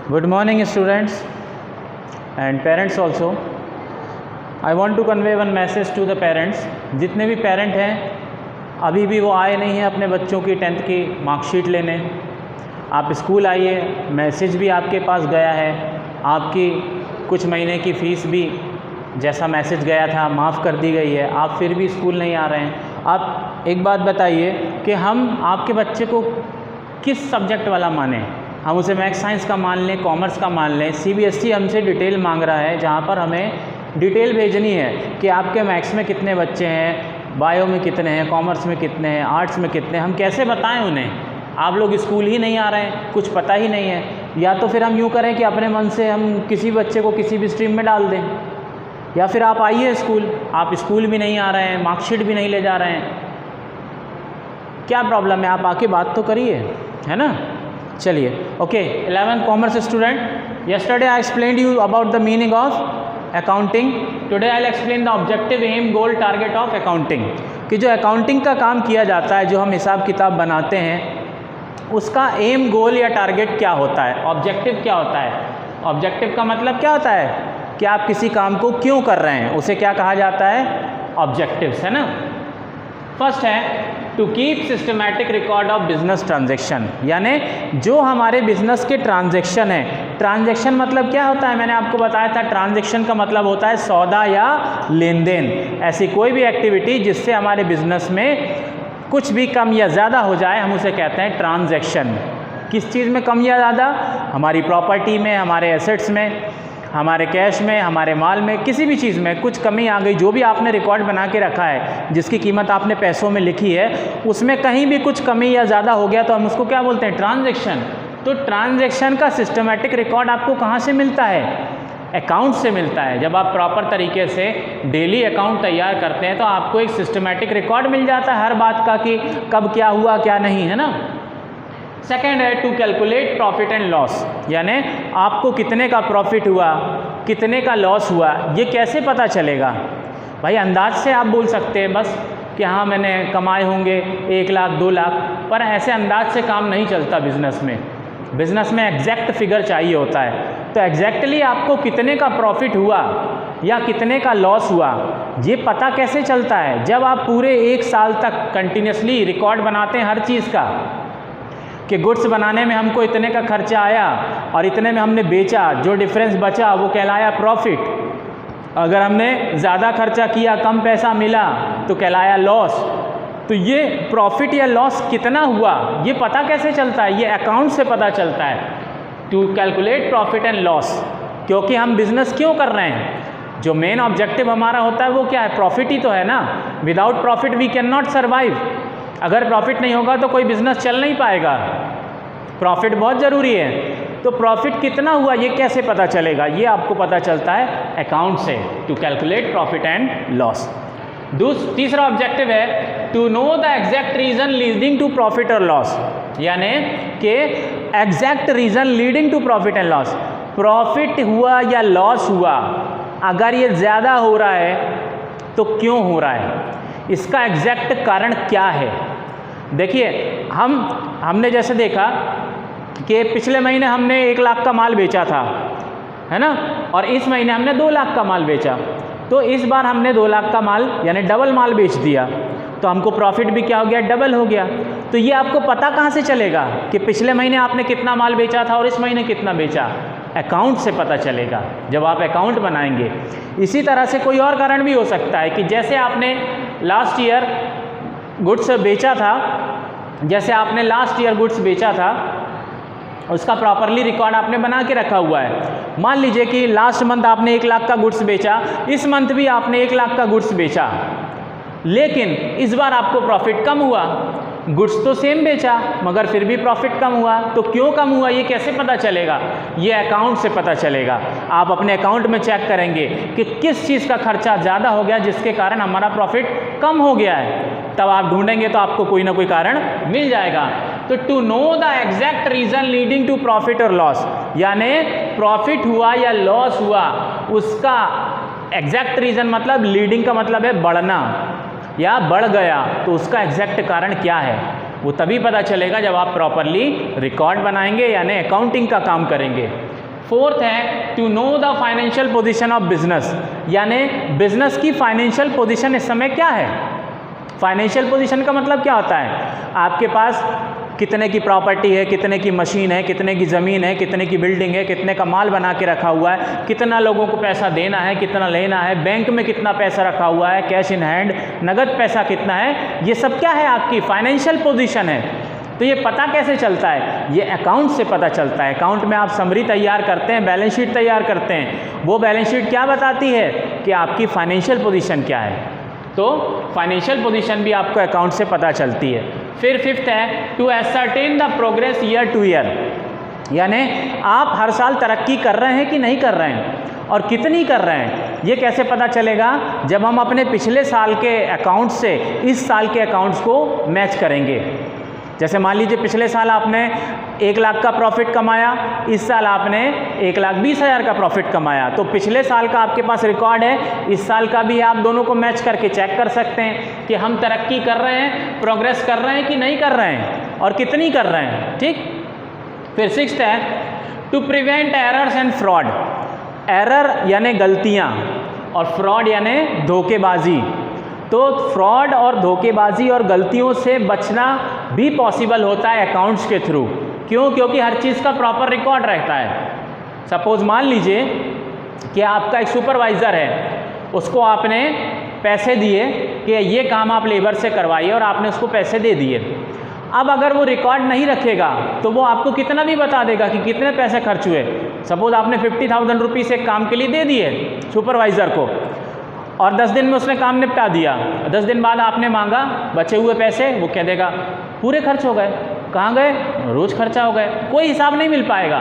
Good morning students and parents also. I want to convey one message to the parents. जितने भी parent हैं अभी भी वो आए नहीं हैं अपने बच्चों की 10th की मार्कशीट लेने, आप स्कूल आइए, मैसेज भी आपके पास गया है, आपकी कुछ महीने की फ़ीस भी जैसा मैसेज गया था माफ़ कर दी गई है, आप फिर भी स्कूल नहीं आ रहे हैं। आप एक बात बताइए कि हम आपके बच्चे को किस सब्जेक्ट वाला माने? हम उसे मैथ्स साइंस का मान लें, कॉमर्स का मान लें? CBSE हमसे डिटेल मांग रहा है, जहाँ पर हमें डिटेल भेजनी है कि आपके मैथ्स में कितने बच्चे हैं, बायो में कितने हैं, कॉमर्स में कितने हैं, आर्ट्स में कितने हैं। हम कैसे बताएं उन्हें? आप लोग स्कूल ही नहीं आ रहे हैं, कुछ पता ही नहीं है। या तो फिर हम यूँ करें कि अपने मन से हम किसी बच्चे को किसी भी स्ट्रीम में डाल दें, या फिर आप आइए स्कूल, आप स्कूल भी नहीं आ रहे हैं, मार्कशीट भी नहीं ले जा रहे हैं, क्या प्रॉब्लम है? आप आके बात तो करिए, है ना। चलिए, okay. 11th commerce student, yesterday I explained you about the meaning of accounting. Today I'll explain the objective, aim, goal, target of accounting. कि जो अकाउंटिंग का काम किया जाता है, जो हम हिसाब किताब बनाते हैं, उसका एम, गोल या टारगेट क्या होता है, ऑब्जेक्टिव क्या होता है। ऑब्जेक्टिव का मतलब क्या होता है कि आप किसी काम को क्यों कर रहे हैं, उसे क्या कहा जाता है? ऑब्जेक्टिव्स, है ना। फर्स्ट है to keep systematic record of business transaction, यानी जो हमारे बिजनेस के ट्रांजेक्शन है। ट्रांजेक्शन मतलब क्या होता है? मैंने आपको बताया था, ट्रांजेक्शन का मतलब होता है सौदा या लेन देन। ऐसी कोई भी एक्टिविटी जिससे हमारे बिजनेस में कुछ भी कम या ज़्यादा हो जाए, हम उसे कहते हैं ट्रांजेक्शन। किस चीज़ में कम या ज़्यादा? हमारी प्रॉपर्टी में, हमारे एसेट्स में, हमारे कैश में, हमारे माल में, किसी भी चीज़ में कुछ कमी आ गई, जो भी आपने रिकॉर्ड बना के रखा है, जिसकी कीमत आपने पैसों में लिखी है, उसमें कहीं भी कुछ कमी या ज़्यादा हो गया तो हम उसको क्या बोलते हैं? ट्रांजैक्शन। तो ट्रांजैक्शन का सिस्टमैटिक रिकॉर्ड आपको कहाँ से मिलता है? अकाउंट से मिलता है। जब आप प्रॉपर तरीके से डेली अकाउंट तैयार करते हैं तो आपको एक सिस्टमैटिक रिकॉर्ड मिल जाता है हर बात का कि कब क्या हुआ क्या नहीं, है ना। सेकेंड है to calculate profit and loss, यानी आपको कितने का प्रॉफिट हुआ, कितने का लॉस हुआ, ये कैसे पता चलेगा? भाई अंदाज से आप बोल सकते हैं बस कि हाँ मैंने कमाए होंगे 1 लाख 2 लाख, पर ऐसे अंदाज से काम नहीं चलता बिजनेस में। बिजनेस में एग्जैक्ट फिगर चाहिए होता है। तो एग्जैक्टली आपको कितने का प्रॉफिट हुआ या कितने का लॉस हुआ, ये पता कैसे चलता है? जब आप पूरे 1 साल तक कंटिन्यूसली रिकॉर्ड बनाते हैं हर चीज़ का, कि गुड्स बनाने में हमको इतने का खर्चा आया और इतने में हमने बेचा, जो डिफरेंस बचा वो कहलाया प्रॉफिट। अगर हमने ज़्यादा खर्चा किया, कम पैसा मिला, तो कहलाया लॉस। तो ये प्रॉफिट या लॉस कितना हुआ, ये पता कैसे चलता है? ये अकाउंट से पता चलता है। To calculate profit and loss, क्योंकि हम बिजनेस क्यों कर रहे हैं? जो मेन ऑब्जेक्टिव हमारा होता है वो क्या है? प्रॉफिट ही तो है ना। Without profit we can not survive. अगर प्रॉफिट नहीं होगा तो कोई बिजनेस चल नहीं पाएगा। प्रॉफिट बहुत ज़रूरी है। तो प्रॉफिट कितना हुआ ये कैसे पता चलेगा? ये आपको पता चलता है अकाउंट से, to calculate profit and loss. तीसरा ऑब्जेक्टिव है to know the exact reason leading to profit और लॉस, यानी कि exact reason leading to profit and loss. Profit हुआ या लॉस हुआ, अगर ये ज़्यादा हो रहा है तो क्यों हो रहा है, इसका एग्जैक्ट कारण क्या है? देखिए, हमने जैसे देखा कि पिछले महीने हमने 1 लाख का माल बेचा था, है ना, और इस महीने हमने 2 लाख का माल बेचा। तो इस बार हमने 2 लाख का माल यानी डबल माल बेच दिया, तो हमको प्रॉफिट भी क्या हो गया? डबल हो गया। तो ये आपको पता कहाँ से चलेगा कि पिछले महीने आपने कितना माल बेचा था और इस महीने कितना बेचा? अकाउंट से पता चलेगा जब आप अकाउंट बनाएंगे। इसी तरह से कोई और कारण भी हो सकता है कि जैसे आपने लास्ट ईयर गुड्स बेचा था, जैसे आपने लास्ट ईयर गुड्स बेचा था, उसका प्रॉपरली रिकॉर्ड आपने बना के रखा हुआ है। मान लीजिए कि लास्ट मंथ आपने 1 लाख का गुड्स बेचा, इस मंथ भी आपने 1 लाख का गुड्स बेचा, लेकिन इस बार आपको प्रॉफिट कम हुआ। गुड्स तो सेम बेचा मगर फिर भी प्रॉफिट कम हुआ। तो क्यों कम हुआ ये कैसे पता चलेगा? ये अकाउंट से पता चलेगा। आप अपने अकाउंट में चेक करेंगे कि किस चीज़ का खर्चा ज़्यादा हो गया जिसके कारण हमारा प्रॉफिट कम हो गया है, तब आप ढूंढेंगे तो आपको कोई ना कोई कारण मिल जाएगा। तो to know the exact reason leading to profit और लॉस, यानी प्रॉफिट हुआ या लॉस हुआ, उसका एग्जैक्ट रीज़न मतलब लीडिंग का मतलब है बढ़ना या बढ़ गया, तो उसका एग्जैक्ट कारण क्या है? वो तभी पता चलेगा जब आप प्रॉपरली रिकॉर्ड बनाएंगे यानी अकाउंटिंग का काम करेंगे। फोर्थ है to know the financial position of business, यानी बिजनेस की फाइनेंशियल पोजीशन इस समय क्या है। फाइनेंशियल पोजीशन का मतलब क्या होता है, आपके पास कितने की प्रॉपर्टी है, कितने की मशीन है, कितने की ज़मीन है, कितने की बिल्डिंग है, कितने का माल बना के रखा हुआ है, कितना लोगों को पैसा देना है, कितना लेना है, बैंक में कितना पैसा रखा हुआ है, कैश इन हैंड नगद पैसा कितना है, ये सब क्या है आपकी फाइनेंशियल पोजीशन है। तो ये पता कैसे चलता है, ये अकाउंट से पता चलता है। अकाउंट में आप समरी तैयार करते हैं, बैलेंस शीट तैयार करते हैं, वो बैलेंस शीट क्या बताती है कि आपकी फाइनेंशियल पोजीशन क्या है। तो फाइनेंशियल पोजीशन भी आपको अकाउंट से पता चलती है। फिर फिफ्थ है to ascertain the progress year to year, यानी आप हर साल तरक्की कर रहे हैं कि नहीं कर रहे हैं और कितनी कर रहे हैं, ये कैसे पता चलेगा, जब हम अपने पिछले साल के अकाउंट से इस साल के अकाउंट्स को मैच करेंगे। जैसे मान लीजिए पिछले साल आपने 1 लाख का प्रॉफिट कमाया, इस साल आपने 1,20,000 का प्रॉफिट कमाया, तो पिछले साल का आपके पास रिकॉर्ड है, इस साल का भी आप दोनों को मैच करके चेक कर सकते हैं कि हम तरक्की कर रहे हैं, प्रोग्रेस कर रहे हैं कि नहीं कर रहे हैं और कितनी कर रहे हैं। ठीक। फिर सिक्स्थ है to prevent errors and fraud, error यानी गलतियाँ और फ्रॉड यानी धोखेबाजी। तो फ्रॉड और धोखेबाजी और गलतियों से बचना भी पॉसिबल होता है अकाउंट्स के थ्रू। क्यों? क्योंकि हर चीज़ का प्रॉपर रिकॉर्ड रहता है। सपोज मान लीजिए कि आपका एक सुपरवाइज़र है, उसको आपने पैसे दिए कि ये काम आप लेबर से करवाइए और आपने उसको पैसे दे दिए। अब अगर वो रिकॉर्ड नहीं रखेगा तो वो आपको कितना भी बता देगा कि कितने पैसे खर्च हुए। सपोज आपने 50,000 रुपीज़ एक काम के लिए दे दिए सुपरवाइज़र को और 10 दिन में उसने काम निपटा दिया। 10 दिन बाद आपने मांगा बचे हुए पैसे, वो कह देगा पूरे खर्च हो गए। कहाँ गए? रोज़ खर्चा हो गए, कोई हिसाब नहीं मिल पाएगा।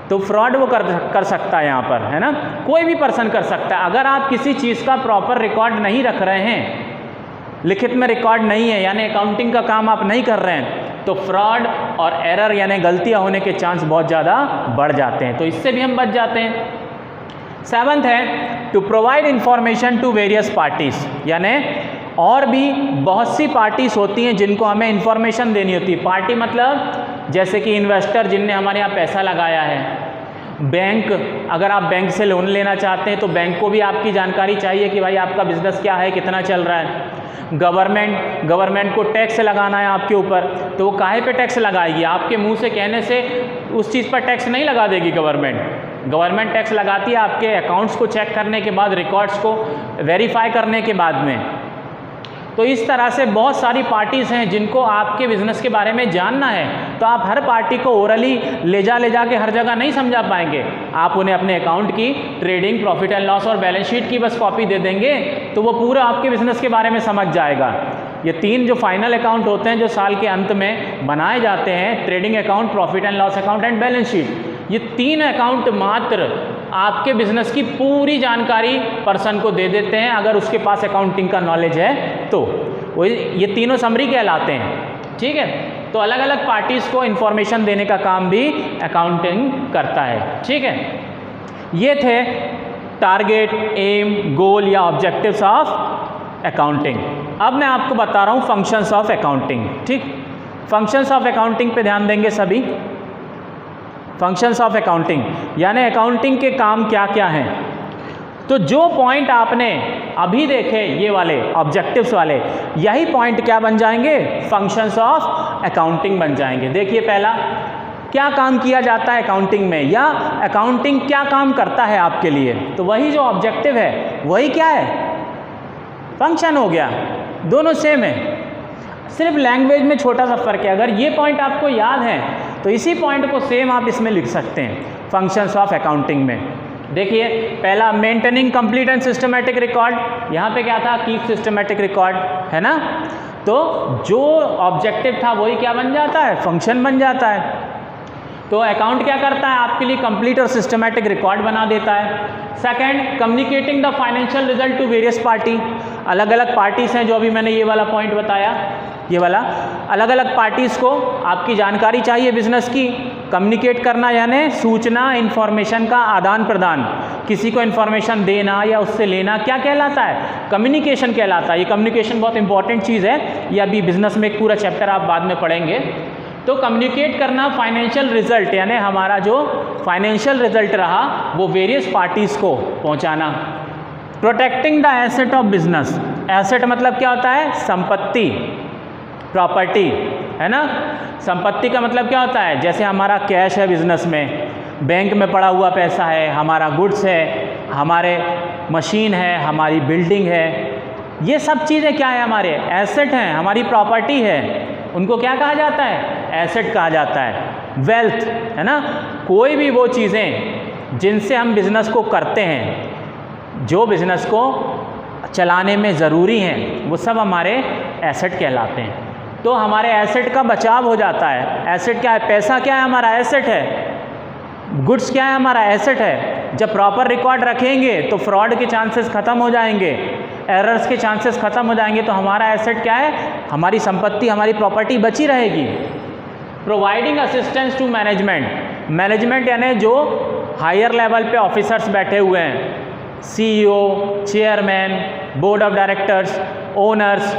तो फ्रॉड वो कर सकता है यहाँ पर, है ना, कोई भी पर्सन कर सकता है। अगर आप किसी चीज़ का प्रॉपर रिकॉर्ड नहीं रख रहे हैं, लिखित में रिकॉर्ड नहीं है यानी अकाउंटिंग का काम आप नहीं कर रहे हैं, तो फ्रॉड और एरर यानी गलतियाँ होने के चांस बहुत ज़्यादा बढ़ जाते हैं। तो इससे भी हम बच जाते हैं। सेवंथ है to provide information to various parties, यानी और भी बहुत सी पार्टीज होती हैं जिनको हमें इंफॉर्मेशन देनी होती है। पार्टी मतलब जैसे कि इन्वेस्टर जिनने हमारे यहाँ पैसा लगाया है, बैंक, अगर आप बैंक से लोन लेना चाहते हैं तो बैंक को भी आपकी जानकारी चाहिए कि भाई आपका बिजनेस क्या है, कितना चल रहा है। गवर्नमेंट को टैक्स लगाना है आपके ऊपर, तो वो काहे पे टैक्स लगाएगी? आपके मुंह से कहने से उस चीज़ पर टैक्स नहीं लगा देगी गवर्नमेंट टैक्स लगाती है आपके अकाउंट्स को चेक करने के बाद, रिकॉर्ड्स को वेरीफाई करने के बाद में। तो इस तरह से बहुत सारी पार्टीज़ हैं जिनको आपके बिज़नेस के बारे में जानना है, तो आप हर पार्टी को ओरली ले जा के हर जगह नहीं समझा पाएंगे। आप उन्हें अपने अकाउंट की ट्रेडिंग, प्रॉफिट एंड लॉस और बैलेंस शीट की बस कॉपी दे देंगे तो वो पूरा आपके बिज़नेस के बारे में समझ जाएगा। ये 3 जो फाइनल अकाउंट होते हैं जो साल के अंत में बनाए जाते हैं, trading account, profit and loss account and balance sheet, ये 3 अकाउंट मात्र आपके बिजनेस की पूरी जानकारी पर्सन को दे देते हैं अगर उसके पास अकाउंटिंग का नॉलेज है तो। वो ये तीनों समरी कहलाते हैं। ठीक है, तो अलग अलग पार्टीज़ को इन्फॉर्मेशन देने का काम भी अकाउंटिंग करता है। ठीक है, ये थे टारगेट, एम, गोल या ऑब्जेक्टिव्स ऑफ अकाउंटिंग। अब मैं आपको बता रहा हूँ फंक्शंस ऑफ अकाउंटिंग। ठीक, फंक्शंस ऑफ अकाउंटिंग पे ध्यान देंगे सभी। फंक्शंस ऑफ अकाउंटिंग यानी अकाउंटिंग के काम क्या क्या हैं। तो जो पॉइंट आपने अभी देखे ये वाले ऑब्जेक्टिव्स वाले, यही पॉइंट क्या बन जाएंगे? फंक्शंस ऑफ अकाउंटिंग बन जाएंगे। देखिए, पहला, क्या काम किया जाता है अकाउंटिंग में, या अकाउंटिंग क्या काम करता है आपके लिए। तो वही जो ऑब्जेक्टिव है वही क्या है? फंक्शन हो गया। दोनों सेम है, सिर्फ लैंग्वेज में छोटा सा फर्क है। अगर ये पॉइंट आपको याद है तो इसी पॉइंट को सेम आप इसमें लिख सकते हैं फंक्शंस ऑफ अकाउंटिंग में। देखिए, पहला maintaining complete and systematic record, यहाँ पे क्या था? कीप सिस्टमैटिक रिकॉर्ड, है ना। तो जो ऑब्जेक्टिव था वही क्या बन जाता है? फंक्शन बन जाता है। तो अकाउंट क्या करता है? आपके लिए कंप्लीट और सिस्टमैटिक रिकॉर्ड बना देता है। Second, communicating the financial result to various party, अलग अलग पार्टीज़ हैं जो अभी मैंने ये वाला पॉइंट बताया, ये वाला, अलग अलग पार्टीज़ को आपकी जानकारी चाहिए बिजनेस की, कम्युनिकेट करना यानी सूचना, इंफॉर्मेशन का आदान प्रदान, किसी को इंफॉर्मेशन देना या उससे लेना क्या कहलाता है? कम्युनिकेशन कहलाता है। ये कम्युनिकेशन बहुत इंपॉर्टेंट चीज़ है, ये अभी बिजनेस में एक पूरा चैप्टर आप बाद में पढ़ेंगे। तो कम्युनिकेट करना फाइनेंशियल रिजल्ट यानी हमारा जो फाइनेंशियल रिजल्ट रहा वो वेरियस पार्टीज़ को पहुंचाना। Protecting the asset of business, asset मतलब क्या होता है? संपत्ति, प्रॉपर्टी, है ना। संपत्ति का मतलब क्या होता है? जैसे हमारा कैश है बिजनेस में, बैंक में पड़ा हुआ पैसा है, हमारा गुड्स है, हमारे मशीन है, हमारी बिल्डिंग है, ये सब चीज़ें क्या है? हमारे एसेट हैं, हमारी प्रॉपर्टी है, उनको क्या कहा जाता है? एसेट कहा जाता है। वेल्थ, है ना, कोई भी वो चीज़ें जिनसे हम बिज़नेस को करते हैं, जो बिज़नेस को चलाने में ज़रूरी हैं, वो सब हमारे एसेट कहलाते हैं। तो हमारे एसेट का बचाव हो जाता है। एसेट क्या है? पैसा क्या है? हमारा एसेट है। गुड्स क्या है? हमारा एसेट है। जब प्रॉपर रिकॉर्ड रखेंगे तो फ्रॉड के चांसेस ख़त्म हो जाएंगे, एरर्स के चांसेस ख़त्म हो जाएंगे, तो हमारा एसेट क्या है? हमारी संपत्ति, हमारी प्रॉपर्टी बची रहेगी। Providing assistance to management, management यानी जो हायर लेवल पे ऑफिसर्स बैठे हुए हैं, CEO, chairman, board of directors, owners,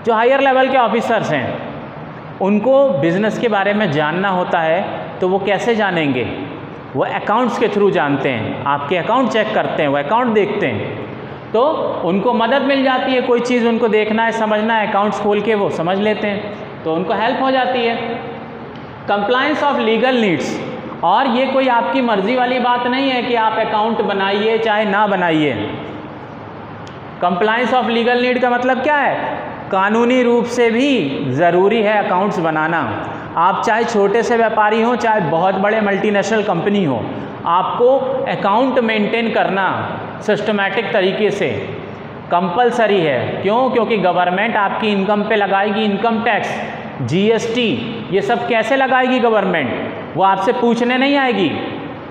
जो हायर लेवल के ऑफिसर्स हैं, उनको बिज़नेस के बारे में जानना होता है। तो वो कैसे जानेंगे? वो अकाउंट्स के थ्रू जानते हैं। आपके अकाउंट चेक करते हैं, वो अकाउंट देखते हैं, तो उनको मदद मिल जाती है। कोई चीज़ उनको देखना है, समझना है, अकाउंट्स खोल के वो समझ लेते हैं, तो उनको हेल्प हो जाती है। कंप्लायंस ऑफ लीगल नीड्स, और ये कोई आपकी मर्ज़ी वाली बात नहीं है कि आप अकाउंट बनाइए चाहे ना बनाइए। कंप्लायंस ऑफ लीगल नीड का मतलब क्या है? कानूनी रूप से भी ज़रूरी है अकाउंट्स बनाना। आप चाहे छोटे से व्यापारी हो, चाहे बहुत बड़े मल्टीनेशनल कंपनी हो, आपको अकाउंट मेंटेन करना सिस्टमैटिक तरीके से कंपलसरी है। क्यों? क्योंकि गवर्नमेंट आपकी इनकम पे लगाएगी इनकम टैक्स, GST, ये सब कैसे लगाएगी गवर्नमेंट? वो आपसे पूछने नहीं आएगी,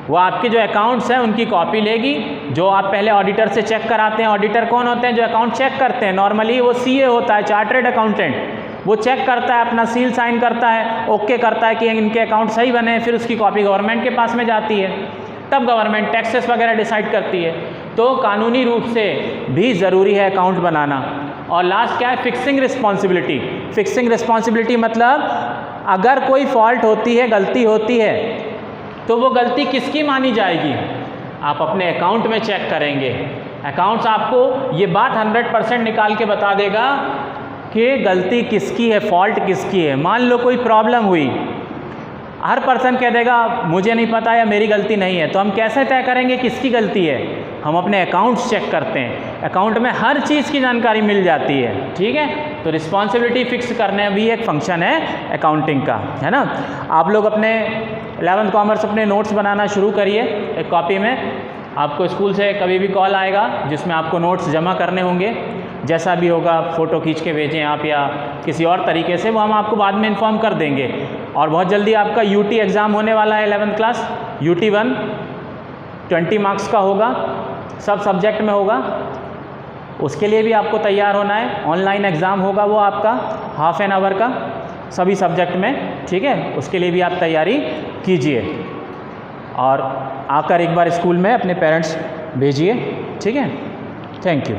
वो आपके जो अकाउंट्स हैं उनकी कॉपी लेगी। जो आप पहले ऑडिटर से चेक कराते हैं, ऑडिटर कौन होते हैं? जो अकाउंट चेक करते हैं, नॉर्मली वो CA होता है, चार्टर्ड अकाउंटेंट। वो चेक करता है, अपना सील साइन करता है, ओके करता है कि इनके अकाउंट सही बने, फिर उसकी कॉपी गवर्नमेंट के पास में जाती है, तब गवर्नमेंट टैक्सेस वगैरह डिसाइड करती है। तो कानूनी रूप से भी ज़रूरी है अकाउंट बनाना। और लास्ट क्या है? Fixing responsibility. फिक्सिंग रिस्पॉन्सिबिलिटी मतलब अगर कोई फॉल्ट होती है, गलती होती है, तो वो गलती किसकी मानी जाएगी? आप अपने अकाउंट में चेक करेंगे। अकाउंट्स आपको ये बात 100% निकाल के बता देगा कि गलती किसकी है, फॉल्ट किसकी है। मान लो कोई प्रॉब्लम हुई, हर पर्सन कह देगा मुझे नहीं पता या मेरी गलती नहीं है, तो हम कैसे तय करेंगे किसकी गलती है? हम अपने अकाउंट्स चेक करते हैं, अकाउंट में हर चीज़ की जानकारी मिल जाती है। ठीक है, तो रिस्पॉन्सिबिलिटी फिक्स करने भी एक फंक्शन है अकाउंटिंग का, है ना। आप लोग अपने 11th कॉमर्स अपने नोट्स बनाना शुरू करिए एक कॉपी में। आपको स्कूल से कभी भी कॉल आएगा जिसमें आपको नोट्स जमा करने होंगे, जैसा भी होगा फ़ोटो खींच के भेजें आप या किसी और तरीके से, वो हम आपको बाद में इन्फॉर्म कर देंगे। और बहुत जल्दी आपका UT एग्ज़ाम होने वाला है 11th क्लास, UT 1 20 मार्क्स का होगा, सब सब्जेक्ट में होगा। उसके लिए भी आपको तैयार होना है। ऑनलाइन एग्ज़ाम होगा वो आपका ½ एन आवर का, सभी सब्जेक्ट में। ठीक है, उसके लिए भी आप तैयारी कीजिए और आकर एक बार स्कूल में अपने पेरेंट्स भेजिए। ठीक है, थैंक यू।